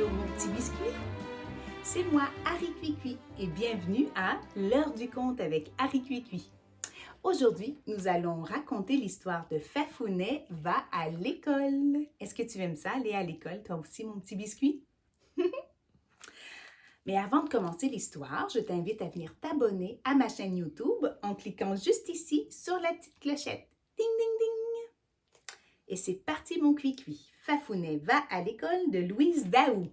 Bonjour mon petit biscuit, c'est moi Harry Cuicui et bienvenue à l'heure du conte avec Harry Cuicui. Aujourd'hui, nous allons raconter l'histoire de Fafounet va à l'école. Est-ce que tu aimes ça, aller à l'école, toi aussi mon petit biscuit? Mais avant de commencer l'histoire, je t'invite à venir t'abonner à ma chaîne YouTube en cliquant juste ici sur la petite clochette. Ding ding ding! Et c'est parti mon cuicui. Fafounet va à l'école de Louise Daou.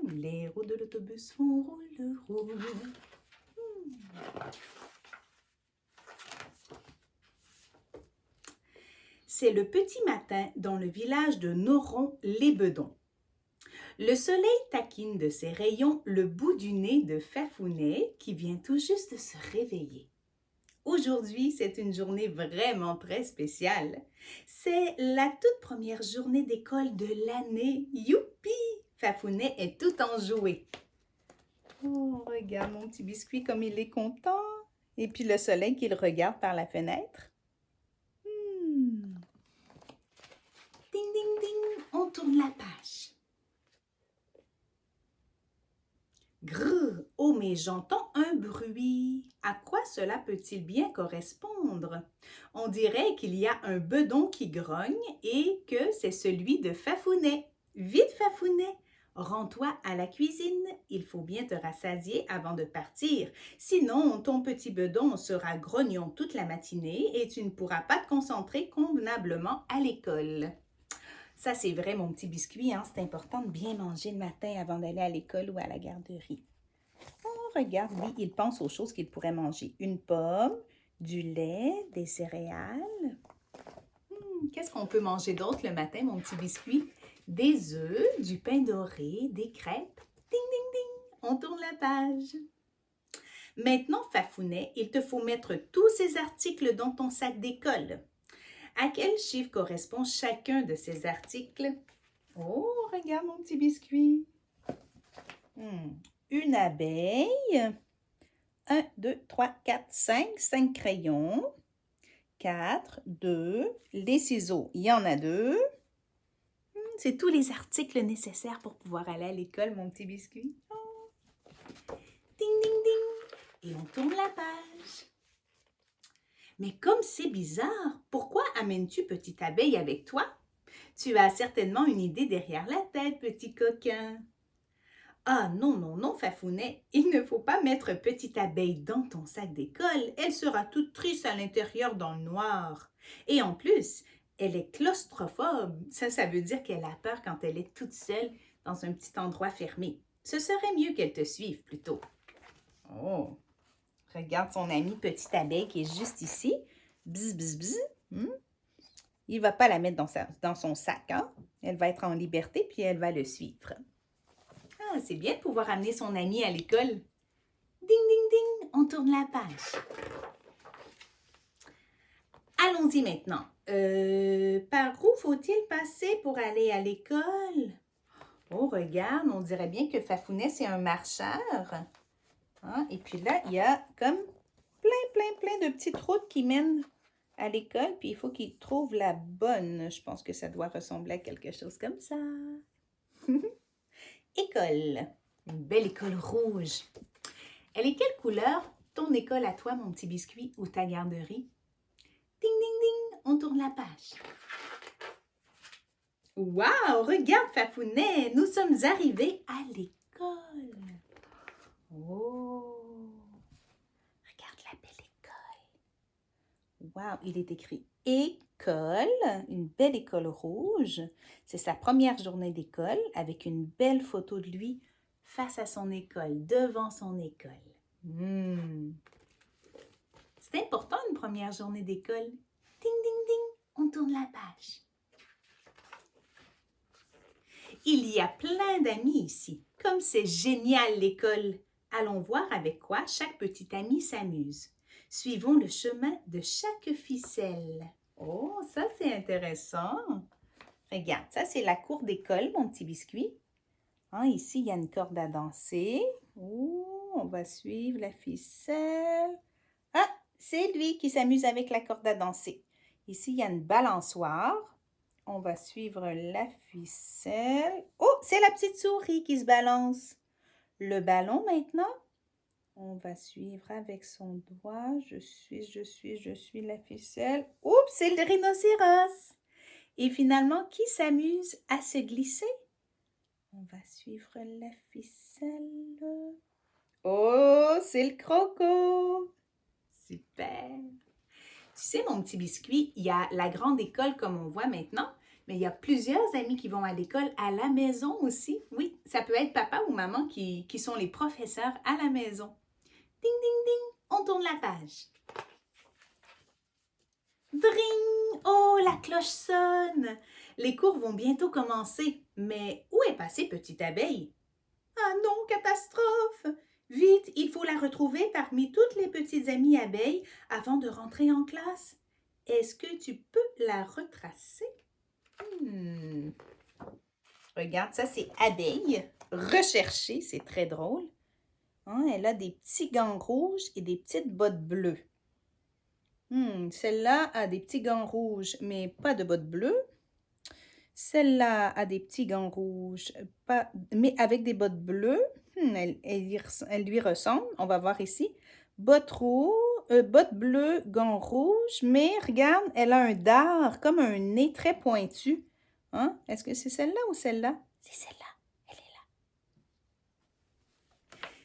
Les roues de l'autobus font roule, roule. C'est le petit matin dans le village de Noron-les-Bedons. Le soleil taquine de ses rayons le bout du nez de Fafounet qui vient tout juste de se réveiller. Aujourd'hui, c'est une journée vraiment très spéciale. C'est la toute première journée d'école de l'année. Youpi! Fafounet est tout enjoué. Oh, regarde mon petit biscuit comme il est content. Et puis le soleil qu'il regarde par la fenêtre. Ding, ding, ding, on tourne la page. Grrr, oh mais j'entends un bruit. À quoi cela peut-il bien correspondre? On dirait qu'il y a un bedon qui grogne et que c'est celui de Fafounet. Vite Fafounet, rends-toi à la cuisine. Il faut bien te rassasier avant de partir. Sinon, ton petit bedon sera grognon toute la matinée et tu ne pourras pas te concentrer convenablement à l'école. Ça, c'est vrai, mon petit biscuit, hein? C'est important de bien manger le matin avant d'aller à l'école ou à la garderie. Oh, regarde, oui, il pense aux choses qu'il pourrait manger. Une pomme, du lait, des céréales. Qu'est-ce qu'on peut manger d'autre le matin, mon petit biscuit? Des œufs, du pain doré, des crêpes. Ding, ding, ding, on tourne la page. Maintenant, Fafounet, il te faut mettre tous ces articles dans ton sac d'école. À quel chiffre correspond chacun de ces articles? Oh, regarde mon petit biscuit. Une abeille. 1, 2, 3, 4, 5. 5 crayons. 4, 2. Les ciseaux, il y en a 2. C'est tous les articles nécessaires pour pouvoir aller à l'école, mon petit biscuit. Oh. Ding, ding, ding. Et on tourne la page. Mais comme c'est bizarre, pourquoi amènes-tu petite abeille avec toi? Tu as certainement une idée derrière la tête, petit coquin. Ah non, non, non, Fafounet, il ne faut pas mettre petite abeille dans ton sac d'école. Elle sera toute triste à l'intérieur dans le noir. Et en plus, elle est claustrophobe. Ça veut dire qu'elle a peur quand elle est toute seule dans un petit endroit fermé. Ce serait mieux qu'elle te suive plutôt. Oh! Regarde son amie petite abeille qui est juste ici. Bzz, bzz, bzz. Il ne va pas la mettre dans son sac. Hein? Elle va être en liberté puis elle va le suivre. Ah, c'est bien de pouvoir amener son amie à l'école. Ding, ding, ding, on tourne la page. Allons-y maintenant. Par où faut-il passer pour aller à l'école? Oh, regarde, on dirait bien que Fafounet, c'est un marcheur. Hein? Et puis là, il y a comme plein de petites routes qui mènent à l'école. Puis il faut qu'il trouve la bonne. Je pense que ça doit ressembler à quelque chose comme ça. École. Une belle école rouge. Elle est quelle couleur, ton école à toi, mon petit biscuit, ou ta garderie? Ding, ding, ding, on tourne la page. Wow, regarde Fafounet, nous sommes arrivés à l'école. Oh, regarde la belle école. Wow, il est écrit école, une belle école rouge. C'est sa première journée d'école avec une belle photo de lui face à son école, devant son école. C'est important une première journée d'école. Ding, ding, ding, on tourne la page. Il y a plein d'amis ici. Comme c'est génial l'école. Allons voir avec quoi chaque petit ami s'amuse. Suivons le chemin de chaque ficelle. Oh, ça c'est intéressant. Regarde, ça c'est la cour d'école, mon petit biscuit. Hein, ici, il y a une corde à danser. Oh, on va suivre la ficelle. Ah, c'est lui qui s'amuse avec la corde à danser. Ici, il y a une balançoire. On va suivre la ficelle. Oh, c'est la petite souris qui se balance. Le ballon maintenant. On va suivre avec son doigt. Je suis la ficelle. Oups, c'est le rhinocéros. Et finalement, qui s'amuse à se glisser? On va suivre la ficelle. Oh, c'est le croco. Super. Tu sais, mon petit biscuit, il y a la grande école comme on voit maintenant, mais il y a plusieurs amis qui vont à l'école à la maison aussi. Oui, ça peut être papa ou maman qui sont les professeurs à la maison. Ding, ding, ding, on tourne la page. Dring! Oh, la cloche sonne! Les cours vont bientôt commencer. Mais où est passée Petite Abeille? Ah non, catastrophe! Vite, il faut la retrouver parmi toutes les petites amies abeilles avant de rentrer en classe. Est-ce que tu peux la retracer? Regarde, ça c'est Abeille. Recherchée, c'est très drôle. Hein, elle a des petits gants rouges et des petites bottes bleues. Celle-là a des petits gants rouges, mais pas de bottes bleues. Celle-là a des petits gants rouges, mais avec des bottes bleues. Elle lui ressemble. On va voir ici. Bottes bleues, gants rouges, mais regarde, elle a un dard, comme un nez très pointu. Hein? Est-ce que c'est celle-là ou celle-là? C'est celle-là. Elle est là.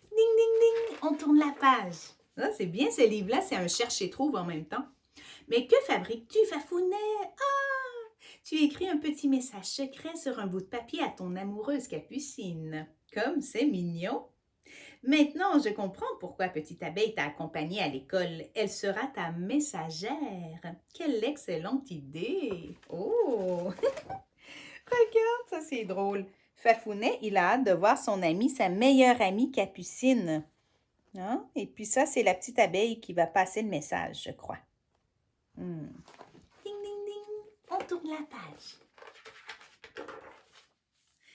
Ding, ding, ding. On tourne la page. Ah, c'est bien ce livre-là, c'est un cherche-et-trouve en même temps. Mais que fabriques-tu, Fafounet? Ah! Tu écris un petit message secret sur un bout de papier à ton amoureuse Capucine. Comme c'est mignon! Maintenant, je comprends pourquoi Petite Abeille t'a accompagnée à l'école. Elle sera ta messagère. Quelle excellente idée! Oh! Regarde, ça c'est drôle. Fafounet, il a hâte de voir son amie, sa meilleure amie Capucine. Hein? Et puis ça, c'est la petite abeille qui va passer le message, je crois. Ding, ding, ding. On tourne la page.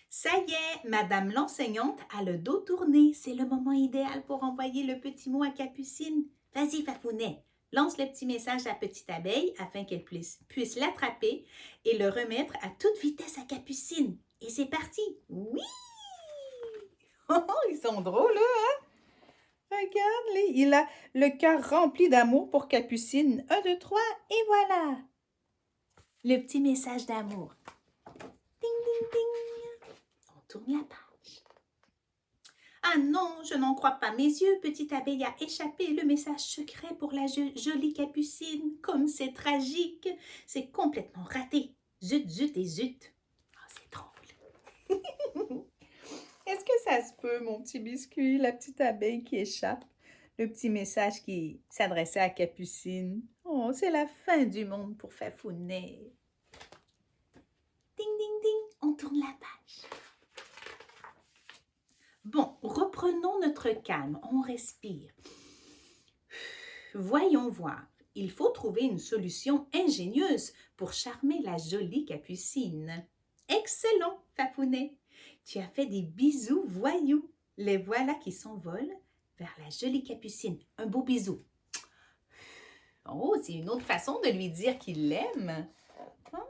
Ça y est, Madame l'enseignante a le dos tourné. C'est le moment idéal pour envoyer le petit mot à Capucine. Vas-y, Fafounet, lance le petit message à Petite Abeille afin qu'elle puisse l'attraper et le remettre à toute vitesse à Capucine. Et c'est parti! Oui! Oh, ils sont drôles, hein? Regarde, il a le cœur rempli d'amour pour Capucine. 1, 2, 3, et voilà! Le petit message d'amour. Ding, ding, ding! On tourne la page. Ah non, je n'en crois pas mes yeux. Petite Abeille a échappé le message secret pour la jolie Capucine. Comme c'est tragique. C'est complètement raté. Zut, zut et zut. Oh, c'est drôle. Est-ce que ça se peut, mon petit biscuit, la petite abeille qui échappe? Le petit message qui s'adressait à Capucine. Oh, c'est la fin du monde pour Fafounet. Ding, ding, ding, on tourne la page. Bon, reprenons notre calme, on respire. Voyons voir. Il faut trouver une solution ingénieuse pour charmer la jolie Capucine. Excellent, Fafounet. Tu as fait des bisous voyous. Les voilà qui s'envolent vers la jolie Capucine. Un beau bisou. Oh, c'est une autre façon de lui dire qu'il l'aime. Hein?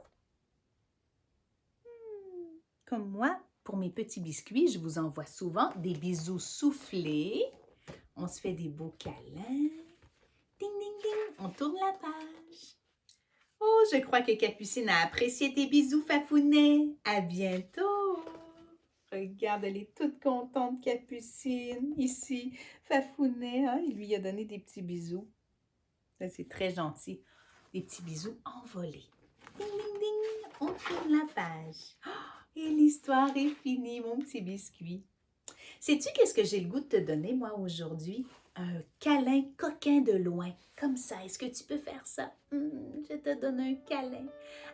Comme moi, pour mes petits biscuits, je vous envoie souvent des bisous soufflés. On se fait des beaux câlins. Ding, ding, ding, on tourne la page. Oh, je crois que Capucine a apprécié tes bisous, Fafounet. À bientôt. Regarde, elle est toute contente, Capucine. Ici, Fafounet, hein, il lui a donné des petits bisous. C'est très gentil. Des petits bisous envolés. Ding, ding, ding, on tourne la page. Oh, et l'histoire est finie, mon petit biscuit. Sais-tu qu'est-ce que j'ai le goût de te donner, moi, aujourd'hui? Un câlin coquin de loin. Comme ça, est-ce que tu peux faire ça? Je te donne un câlin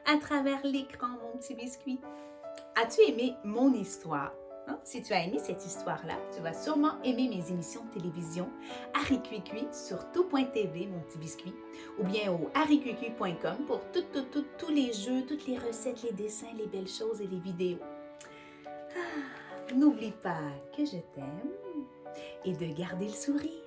à travers l'écran, mon petit biscuit. As-tu aimé mon histoire? Hein? Si tu as aimé cette histoire-là, tu vas sûrement aimer mes émissions de télévision Haricui sur tout.tv, mon petit biscuit, ou bien au haricui.com pour tous les jeux, toutes les recettes, les dessins, les belles choses et les vidéos. N'oublie pas que je t'aime et de garder le sourire.